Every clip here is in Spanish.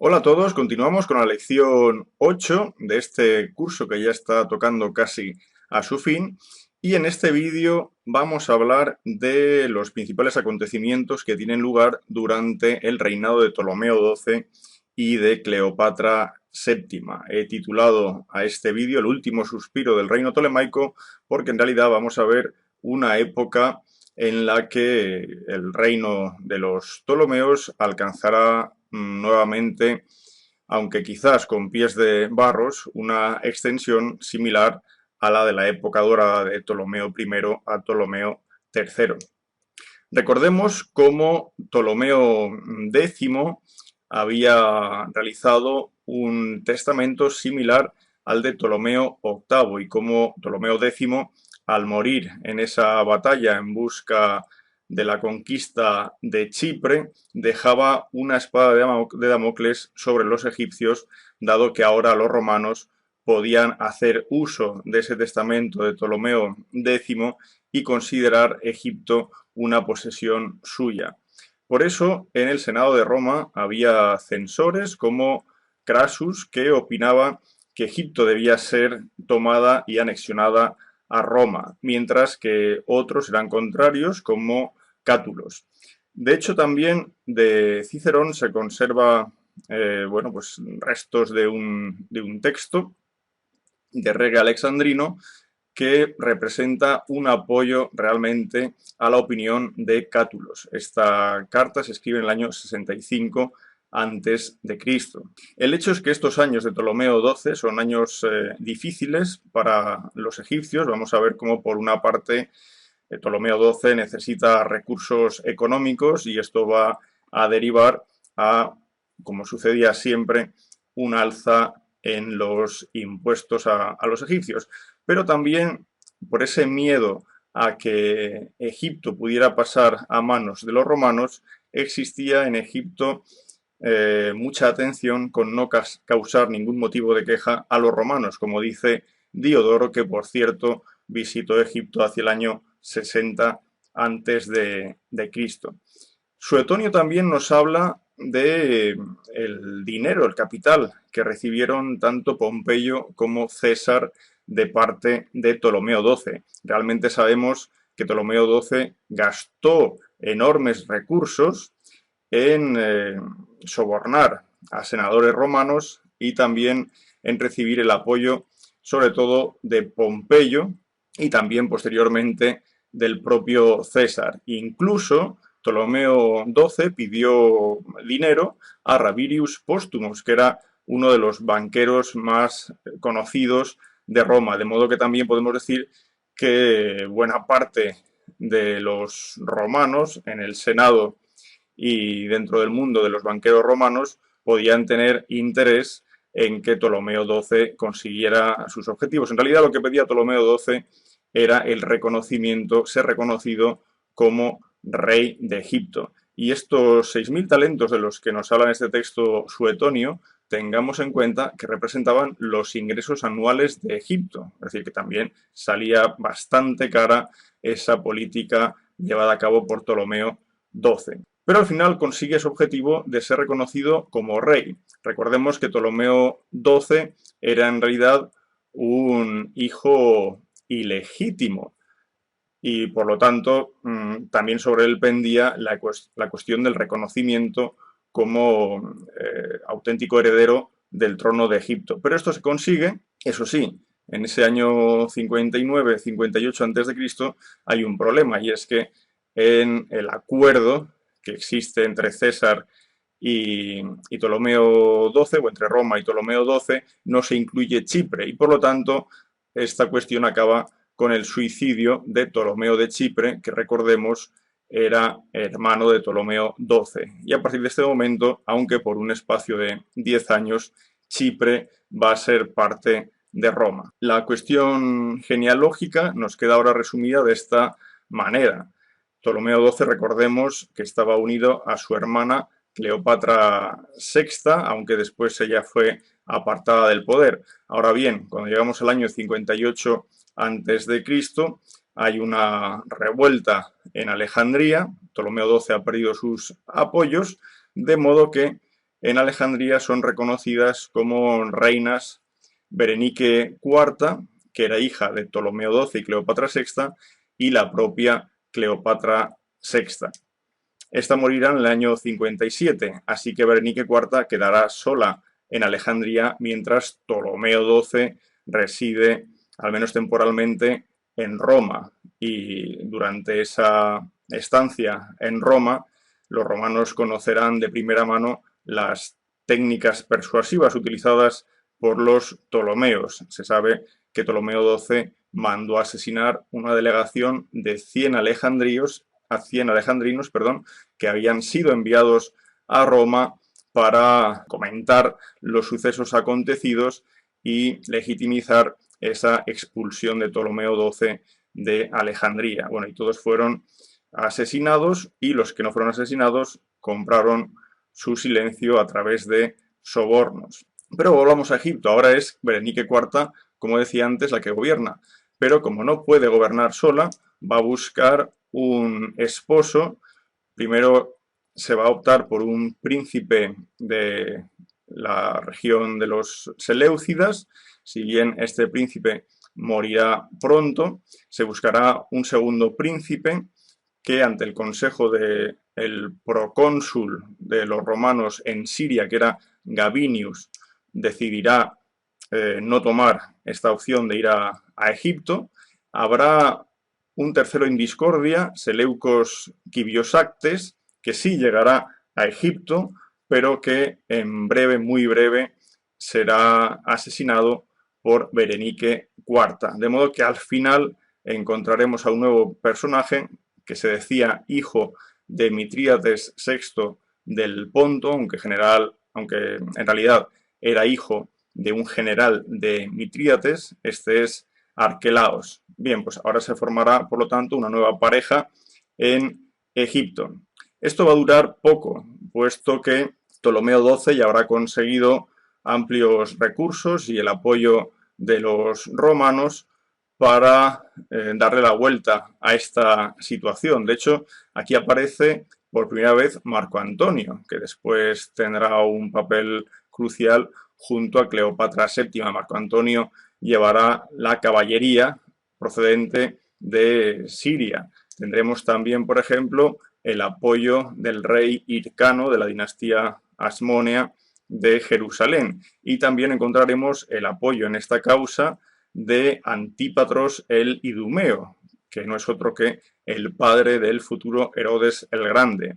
Hola a todos, continuamos con la lección 8 de este curso que ya está tocando casi a su fin y en este vídeo vamos a hablar de los principales acontecimientos que tienen lugar durante el reinado de Ptolomeo XII y de Cleopatra VII. He titulado a este vídeo El último suspiro del reino tolemaico porque en realidad vamos a ver una época en la que el reino de los Ptolomeos alcanzará nuevamente, aunque quizás con pies de barros, una extensión similar a la de la época dorada de Ptolomeo I a Ptolomeo III. Recordemos cómo Ptolomeo X había realizado un testamento similar al de Ptolomeo VIII y cómo Ptolomeo X, al morir en esa batalla en busca de la conquista de Chipre, dejaba una espada de Damocles sobre los egipcios, dado que ahora los romanos podían hacer uso de ese testamento de Ptolomeo X y considerar Egipto una posesión suya. Por eso, en el Senado de Roma había censores como Crasus que opinaba que Egipto debía ser tomada y anexionada a Roma, mientras que otros eran contrarios como Cátulos. De hecho, también de Cicerón se conserva pues restos de un texto de Rege Alexandrino que representa un apoyo realmente a la opinión de Cátulos. Esta carta se escribe en el año 65 antes de Cristo. El hecho es que estos años de Ptolomeo XII son años difíciles para los egipcios. Vamos a ver cómo por una parte Ptolomeo XII necesita recursos económicos y esto va a derivar a, como sucedía siempre, un alza en los impuestos a los egipcios. Pero también por ese miedo a que Egipto pudiera pasar a manos de los romanos, existía en Egipto mucha atención con no causar ningún motivo de queja a los romanos, como dice Diodoro, que por cierto visitó Egipto hacia el año 60 antes de Cristo. Suetonio también nos habla de el dinero, el capital que recibieron tanto Pompeyo como César de parte de Ptolomeo XII. Realmente sabemos que Ptolomeo XII gastó enormes recursos en sobornar a senadores romanos y también en recibir el apoyo, sobre todo, de Pompeyo y también posteriormente del propio César. Incluso Ptolomeo XII pidió dinero a Rabirius Postumus, que era uno de los banqueros más conocidos de Roma, de modo que también podemos decir que buena parte de los romanos en el Senado y dentro del mundo de los banqueros romanos podían tener interés en que Ptolomeo XII consiguiera sus objetivos. En realidad lo que pedía Ptolomeo XII era el reconocimiento, ser reconocido como rey de Egipto. Y estos 6.000 talentos de los que nos habla en este texto Suetonio, tengamos en cuenta que representaban los ingresos anuales de Egipto. Es decir, que también salía bastante cara esa política llevada a cabo por Ptolomeo XII. Pero al final consigue su objetivo de ser reconocido como rey. Recordemos que Ptolomeo XII era en realidad un hijo ilegítimo y por lo tanto también sobre él pendía la cuestión del reconocimiento como auténtico heredero del trono de Egipto. Pero esto se consigue, eso sí, en ese año 59-58 a.C. hay un problema y es que en el acuerdo que existe entre César y Ptolomeo XII, o entre Roma y Ptolomeo XII, no se incluye Chipre y por lo tanto esta cuestión acaba con el suicidio de Ptolomeo de Chipre, que recordemos era hermano de Ptolomeo XII. Y a partir de este momento, aunque por un espacio de 10 años, Chipre va a ser parte de Roma. La cuestión genealógica nos queda ahora resumida de esta manera. Ptolomeo XII, recordemos que estaba unido a su hermana Cleopatra VI, aunque después ella fue apartada del poder. Ahora bien, cuando llegamos al año 58 antes de Cristo, hay una revuelta en Alejandría, Ptolomeo XII ha perdido sus apoyos, de modo que en Alejandría son reconocidas como reinas Berenice IV, que era hija de Ptolomeo XII y Cleopatra VI, y la propia Cleopatra VI. Esta morirá en el año 57, así que Berenice IV quedará sola en Alejandría mientras Ptolomeo XII reside, al menos temporalmente, en Roma. Y durante esa estancia en Roma, los romanos conocerán de primera mano las técnicas persuasivas utilizadas por los Ptolomeos. Se sabe que Ptolomeo XII mandó asesinar una delegación de 100 alejandrinos, que habían sido enviados a Roma para comentar los sucesos acontecidos y legitimizar esa expulsión de Ptolomeo XII de Alejandría. Bueno, y todos fueron asesinados, y los que no fueron asesinados compraron su silencio a través de sobornos. Pero volvamos a Egipto. Ahora es Berenice IV, como decía antes, la que gobierna. Pero como no puede gobernar sola, va a buscar un esposo. Primero se va a optar por un príncipe de la región de los Seleucidas. Si bien este príncipe morirá pronto, se buscará un segundo príncipe que, ante el consejo del procónsul de los romanos en Siria, que era Gabinius, decidirá no tomar esta opción de ir a Egipto. Habrá un tercero en discordia, Seleucos Quibiosactes, que sí llegará a Egipto, pero que en breve, muy breve, será asesinado por Berenice IV. De modo que al final encontraremos a un nuevo personaje que se decía hijo de Mitrídates VI del Ponto, aunque en realidad era hijo de un general de Mitrídates. Este es Arquelaos. Bien, pues ahora se formará, por lo tanto, una nueva pareja en Egipto. Esto va a durar poco, puesto que Ptolomeo XII ya habrá conseguido amplios recursos y el apoyo de los romanos para darle la vuelta a esta situación. De hecho, aquí aparece por primera vez Marco Antonio, que después tendrá un papel crucial junto a Cleopatra VII. Marco Antonio llevará la caballería procedente de Siria. Tendremos también, por ejemplo, el apoyo del rey Hircano de la dinastía Asmonea de Jerusalén. Y también encontraremos el apoyo en esta causa de Antípatros el Idumeo, que no es otro que el padre del futuro Herodes el Grande.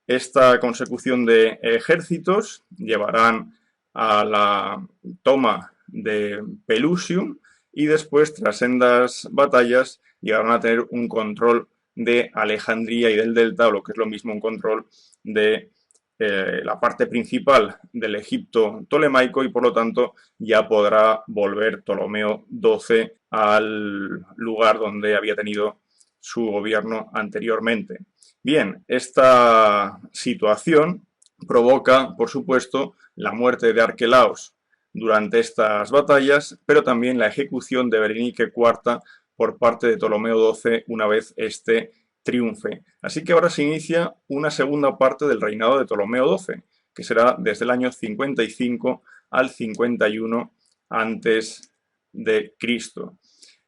Esta consecución de ejércitos llevarán a la toma de Pelusium, y después, tras sendas batallas, llegarán a tener un control de Alejandría y del Delta, o lo que es lo mismo, un control de la parte principal del Egipto tolemaico, y por lo tanto ya podrá volver Ptolomeo XII al lugar donde había tenido su gobierno anteriormente. Bien, esta situación provoca, por supuesto, la muerte de Arquelaos durante estas batallas, pero también la ejecución de Berenice IV por parte de Ptolomeo XII una vez este triunfe. Así que ahora se inicia una segunda parte del reinado de Ptolomeo XII, que será desde el año 55 al 51 antes de Cristo.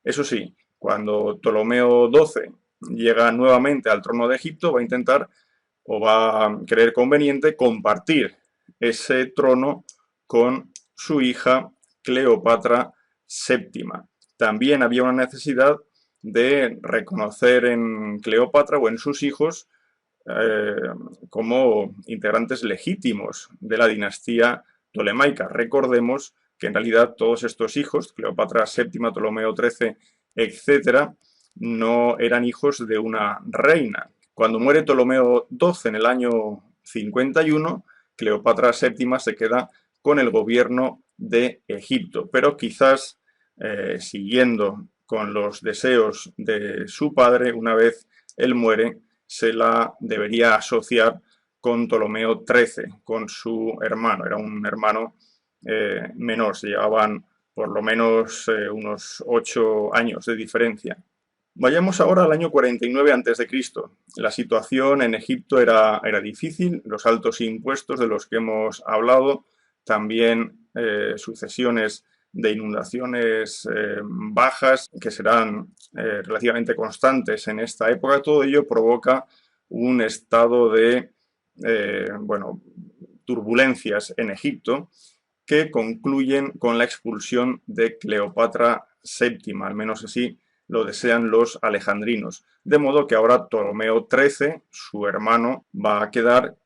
Eso sí, cuando Ptolomeo XII llega nuevamente al trono de Egipto, va a intentar, o va a creer conveniente, compartir ese trono con su hija Cleopatra VII. También había una necesidad de reconocer en Cleopatra o en sus hijos como integrantes legítimos de la dinastía tolemaica. Recordemos que en realidad todos estos hijos, Cleopatra VII, Ptolomeo XIII, etc., no eran hijos de una reina. Cuando muere Ptolomeo XII en el año 51, Cleopatra VII se queda con el gobierno de Egipto, pero quizás siguiendo con los deseos de su padre, una vez él muere, se la debería asociar con Ptolomeo XIII, con su hermano. Era un hermano menor, se llevaban por lo menos unos 8 años de diferencia. Vayamos ahora al año 49 a.C. La situación en Egipto era difícil, los altos impuestos de los que hemos hablado, también sucesiones de inundaciones bajas que serán relativamente constantes en esta época. Todo ello provoca un estado de bueno, turbulencias en Egipto que concluyen con la expulsión de Cleopatra VII, al menos así lo desean los alejandrinos. De modo que ahora Ptolomeo XIII, su hermano, va a quedar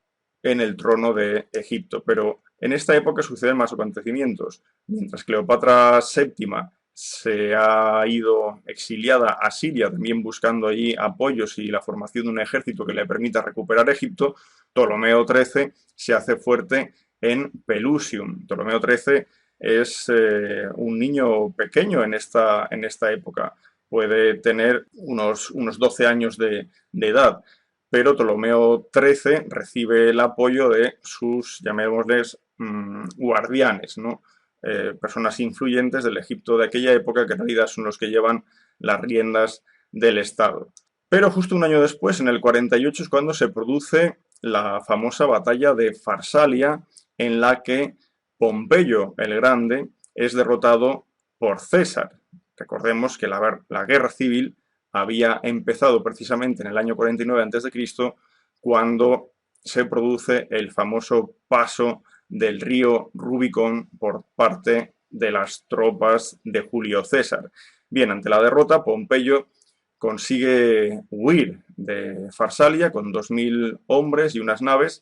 en el trono de Egipto. Pero en esta época suceden más acontecimientos. Mientras Cleopatra VII se ha ido exiliada a Siria, también buscando allí apoyos y la formación de un ejército que le permita recuperar Egipto, Ptolomeo XIII se hace fuerte en Pelusium. Ptolomeo XIII es un niño pequeño en esta época. Puede tener unos 12 años de edad, pero Ptolomeo XIII recibe el apoyo de sus, llamémosles, guardianes, ¿no? Personas influyentes del Egipto de aquella época que en realidad son los que llevan las riendas del Estado. Pero justo un año después, en el 48, es cuando se produce la famosa batalla de Farsalia, en la que Pompeyo el Grande es derrotado por César. Recordemos que la guerra civil había empezado precisamente en el año 49 a.C., cuando se produce el famoso paso del río Rubicón por parte de las tropas de Julio César. Bien, ante la derrota, Pompeyo consigue huir de Farsalia con 2.000 hombres y unas naves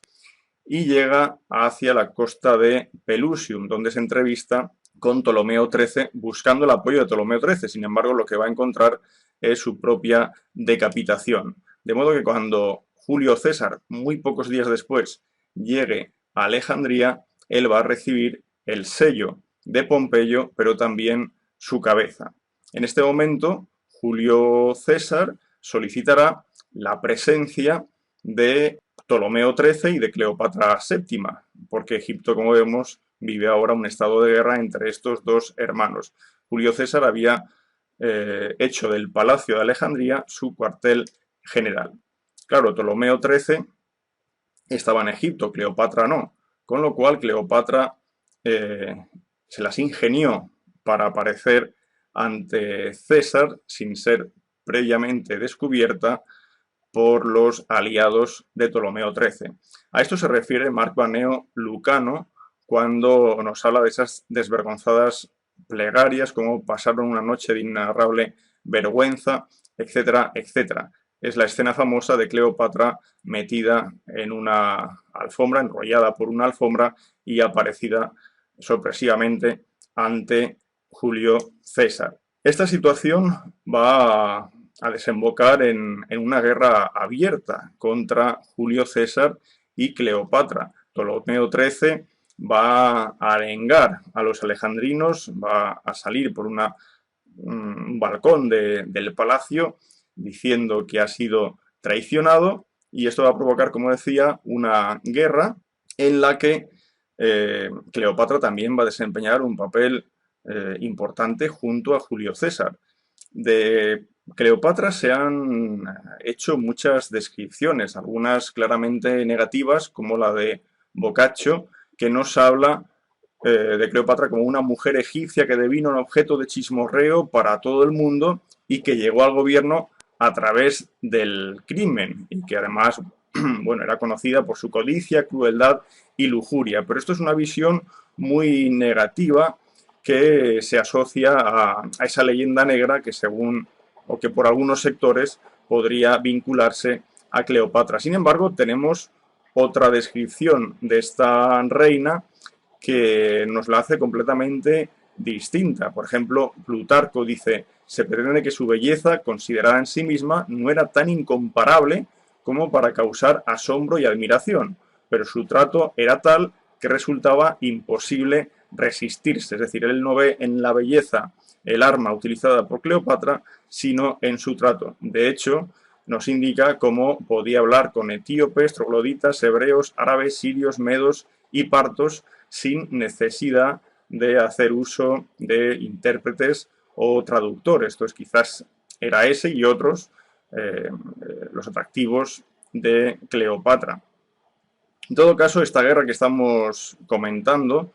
y llega hacia la costa de Pelusium, donde se entrevista con Ptolomeo XIII buscando el apoyo de Ptolomeo XIII. Sin embargo, lo que va a encontrar es su propia decapitación. De modo que cuando Julio César, muy pocos días después, llegue a Alejandría, él va a recibir el sello de Pompeyo, pero también su cabeza. En este momento, Julio César solicitará la presencia de Ptolomeo XIII y de Cleopatra VII, porque Egipto, como vemos, vive ahora un estado de guerra entre estos dos hermanos. Julio César había hecho del Palacio de Alejandría su cuartel general. Claro, Ptolomeo XIII estaba en Egipto, Cleopatra no, con lo cual Cleopatra se las ingenió para aparecer ante César sin ser previamente descubierta por los aliados de Ptolomeo XIII. A esto se refiere Marco Anneo Lucano cuando nos habla de esas desvergonzadas plegarias, como pasaron una noche de inenarrable vergüenza, etcétera, etcétera. Es la escena famosa de Cleopatra metida en una alfombra, enrollada por una alfombra y aparecida sorpresivamente ante Julio César. Esta situación va a desembocar en una guerra abierta contra Julio César y Cleopatra. Ptolomeo XIII va a arengar a los alejandrinos, va a salir por un balcón del palacio diciendo que ha sido traicionado, y esto va a provocar, como decía, una guerra en la que Cleopatra también va a desempeñar un papel importante junto a Julio César. De Cleopatra se han hecho muchas descripciones, algunas claramente negativas, como la de Boccaccio, que nos habla de Cleopatra como una mujer egipcia que devino un objeto de chismorreo para todo el mundo y que llegó al gobierno a través del crimen, y que además bueno, era conocida por su codicia, crueldad y lujuria. Pero esto es una visión muy negativa que se asocia a esa leyenda negra que según, o que por algunos sectores podría vincularse a Cleopatra. Sin embargo, tenemos otra descripción de esta reina que nos la hace completamente distinta. Por ejemplo, Plutarco dice: se pretende que su belleza, considerada en sí misma, no era tan incomparable como para causar asombro y admiración, pero su trato era tal que resultaba imposible resistirse. Es decir, él no ve en la belleza el arma utilizada por Cleopatra, sino en su trato. De hecho, nos indica cómo podía hablar con etíopes, trogloditas, hebreos, árabes, sirios, medos y partos sin necesidad de hacer uso de intérpretes o traductores. Esto es quizás era ese y otros los atractivos de Cleopatra. En todo caso, esta guerra que estamos comentando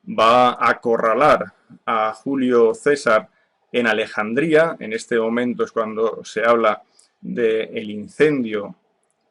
va a acorralar a Julio César en Alejandría. En este momento es cuando se habla del incendio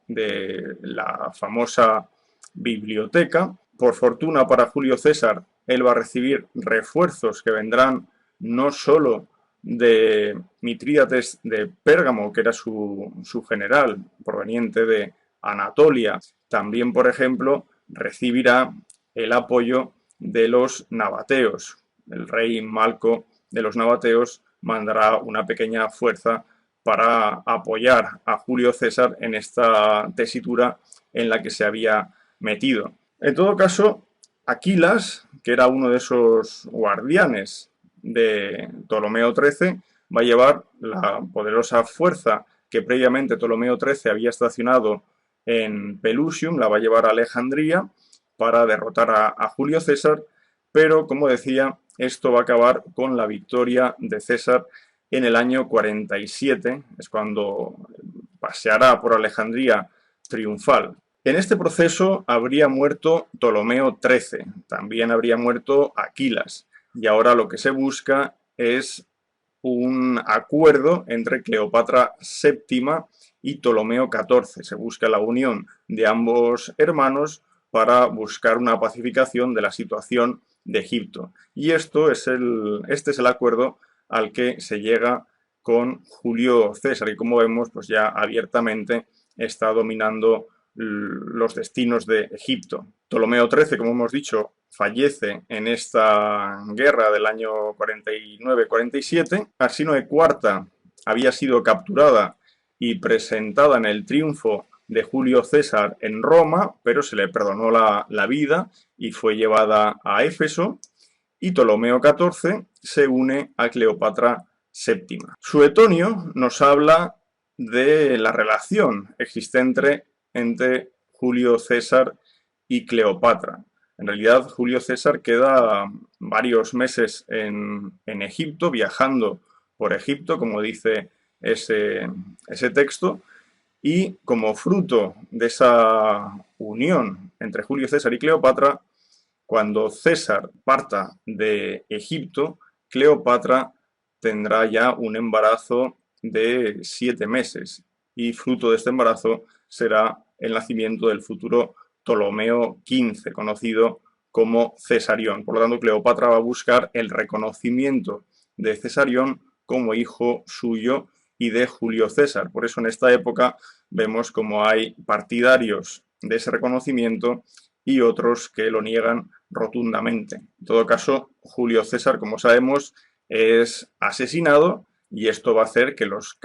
de la famosa biblioteca. Por fortuna para Julio César, él va a recibir refuerzos que vendrán no solo de Mitrídates de Pérgamo, que era su general, proveniente de Anatolia, también, por ejemplo, recibirá el apoyo de los nabateos. El rey Malco de los nabateos mandará una pequeña fuerza para apoyar a Julio César en esta tesitura en la que se había metido. En todo caso, Aquilas, que era uno de esos guardianes de Ptolomeo XIII, va a llevar la poderosa fuerza que previamente Ptolomeo XIII había estacionado en Pelusium, la va a llevar a Alejandría para derrotar a Julio César, pero como decía, esto va a acabar con la victoria de César en el año 47, es cuando paseará por Alejandría triunfal. En este proceso habría muerto Ptolomeo XIII, también habría muerto Aquilas, y ahora lo que se busca es un acuerdo entre Cleopatra VII y Ptolomeo XIV. Se busca la unión de ambos hermanos para buscar una pacificación de la situación de Egipto. Y este es el acuerdo al que se llega con Julio César, y como vemos, pues ya abiertamente está dominando los destinos de Egipto. Ptolomeo XIII, como hemos dicho, fallece en esta guerra del año 49-47. Arsínoe IV había sido capturada y presentada en el triunfo de Julio César en Roma, pero se le perdonó la vida y fue llevada a Éfeso. Y Ptolomeo XIV se une a Cleopatra VII. Suetonio nos habla de la relación existente entre Julio César y Cleopatra. En realidad, Julio César queda varios meses en Egipto, viajando por Egipto, como dice ese texto, y como fruto de esa unión entre Julio César y Cleopatra, cuando César parta de Egipto, Cleopatra tendrá ya un embarazo de 7 meses, y fruto de este embarazo será el nacimiento del futuro Ptolomeo XV, conocido como Cesarión. Por lo tanto, Cleopatra va a buscar el reconocimiento de Cesarión como hijo suyo y de Julio César. Por eso en esta época vemos como hay partidarios de ese reconocimiento y otros que lo niegan rotundamente. En todo caso, Julio César, como sabemos, es asesinado, y esto va a hacer que los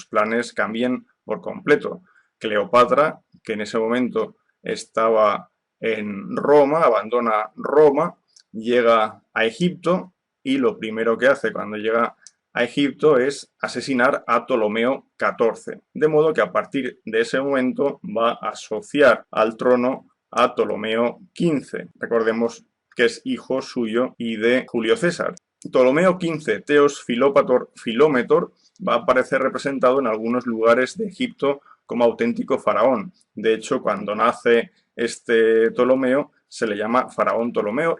planes cambien por completo. Cleopatra, que en ese momento estaba en Roma, abandona Roma, llega a Egipto, y lo primero que hace cuando llega a Egipto es asesinar a Ptolomeo XIV. De modo que a partir de ese momento va a asociar al trono a Ptolomeo XV. Recordemos que es hijo suyo y de Julio César. Ptolomeo XV, Teos Filómetor, va a aparecer representado en algunos lugares de Egipto como auténtico faraón. De hecho, cuando nace este Ptolomeo, se le llama faraón Ptolomeo,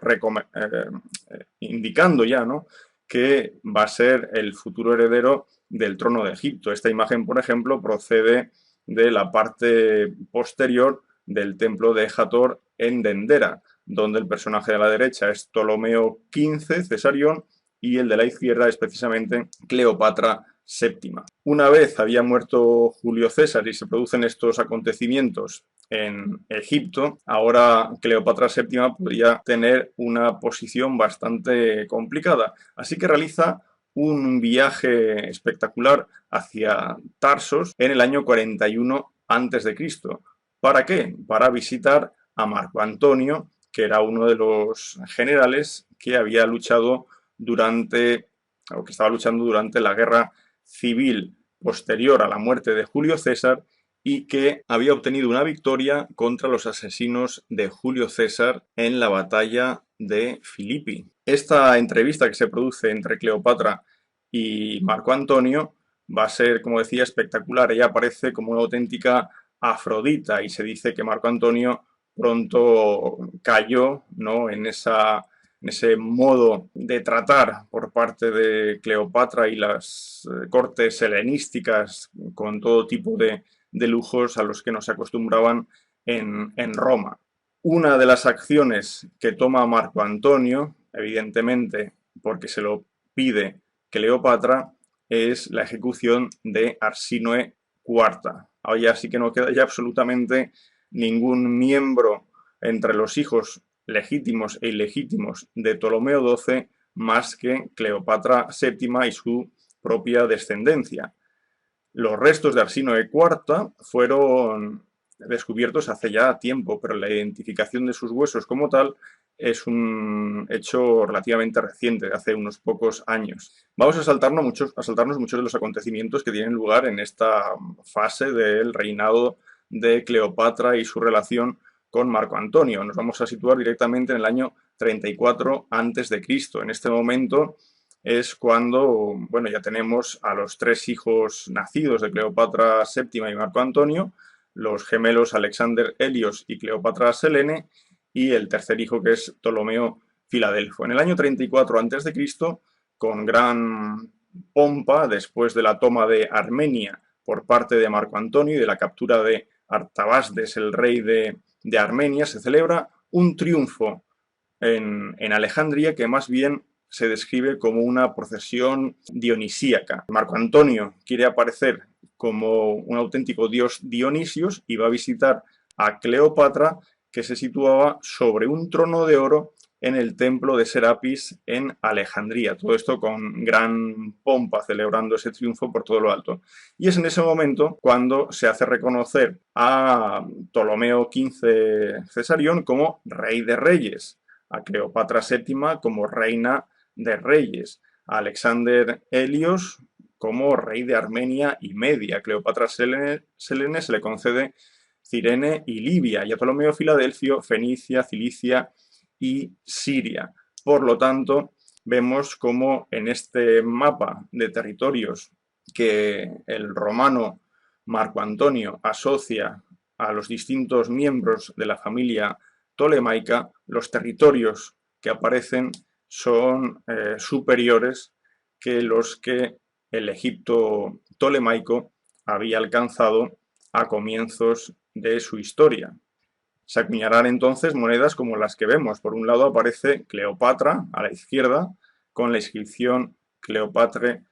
indicando ya, ¿no?, que va a ser el futuro heredero del trono de Egipto. Esta imagen, por ejemplo, procede de la parte posterior del templo de Hathor en Dendera, donde el personaje de la derecha es Ptolomeo XV, Cesarión, y el de la izquierda es precisamente Cleopatra VII. Una vez había muerto Julio César y se producen estos acontecimientos en Egipto, ahora Cleopatra VII podría tener una posición bastante complicada. Así que realiza un viaje espectacular hacia Tarsos en el año 41 a.C. ¿Para qué? Para visitar a Marco Antonio, que era uno de los generales que había luchado que estaba luchando durante la guerra civil posterior a la muerte de Julio César, y que había obtenido una victoria contra los asesinos de Julio César en la batalla de Filipi. Esta entrevista que se produce entre Cleopatra y Marco Antonio va a ser, como decía, espectacular. Ella aparece como una auténtica Afrodita y se dice que Marco Antonio pronto cayó, ¿no?, en ese modo de tratar por parte de Cleopatra y las cortes helenísticas con todo tipo de lujos a los que nos acostumbraban en Roma. Una de las acciones que toma Marco Antonio, evidentemente porque se lo pide Cleopatra, es la ejecución de Arsínoe IV. Ahora sí que no queda ya absolutamente ningún miembro entre los hijos legítimos e ilegítimos de Ptolomeo XII más que Cleopatra VII y su propia descendencia. Los restos de Arsínoe IV fueron descubiertos hace ya tiempo, pero la identificación de sus huesos como tal es un hecho relativamente reciente, de hace unos pocos años. Vamos a saltarnos muchos de los acontecimientos que tienen lugar en esta fase del reinado de Cleopatra y su relación con Marco Antonio. Nos vamos a situar directamente en el año 34 a.C. En este momento es cuando, bueno, ya tenemos a los tres hijos nacidos de Cleopatra VII y Marco Antonio, los gemelos Alexander Helios y Cleopatra Selene, y el tercer hijo que es Ptolomeo Filadelfo. En el año 34 a.C., con gran pompa, después de la toma de Armenia por parte de Marco Antonio y de la captura de Artabasdes, el rey de Armenia, se celebra un triunfo en Alejandría que más bien se describe como una procesión dionisíaca. Marco Antonio quiere aparecer como un auténtico dios Dionisios y va a visitar a Cleopatra, que se situaba sobre un trono de oro en el templo de Serapis en Alejandría. Todo esto con gran pompa, celebrando ese triunfo por todo lo alto. Y es en ese momento cuando se hace reconocer a Ptolomeo XV Cesarión como rey de reyes, a Cleopatra VII como reina de reyes, a Alexander Helios como rey de Armenia y Media. A Cleopatra Selene se le concede Cirene y Libia, y a Ptolomeo Filadelfio Fenicia, Cilicia y Siria. Por lo tanto, vemos como en este mapa de territorios que el romano Marco Antonio asocia a los distintos miembros de la familia tolemaica, los territorios que aparecen son superiores que los que el Egipto tolemaico había alcanzado a comienzos de su historia. Se acuñarán entonces monedas como las que vemos. Por un lado aparece Cleopatra a la izquierda con la inscripción Cleopatre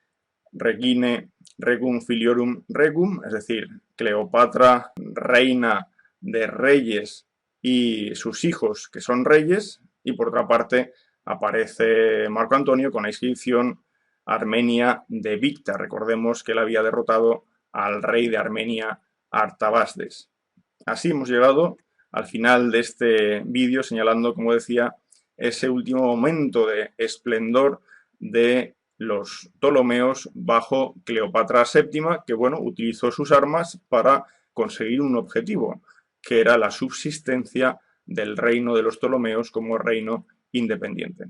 Regine Regum Filiorum Regum, es decir, Cleopatra, reina de reyes y sus hijos que son reyes, y por otra parte aparece Marco Antonio con la inscripción Armenia de Victa. Recordemos que él había derrotado al rey de Armenia, Artabasdes. Así hemos llegado al final de este vídeo señalando, como decía, ese último momento de esplendor de los Ptolomeos bajo Cleopatra VII, que bueno, utilizó sus armas para conseguir un objetivo, que era la subsistencia del reino de los Ptolomeos como reino independiente.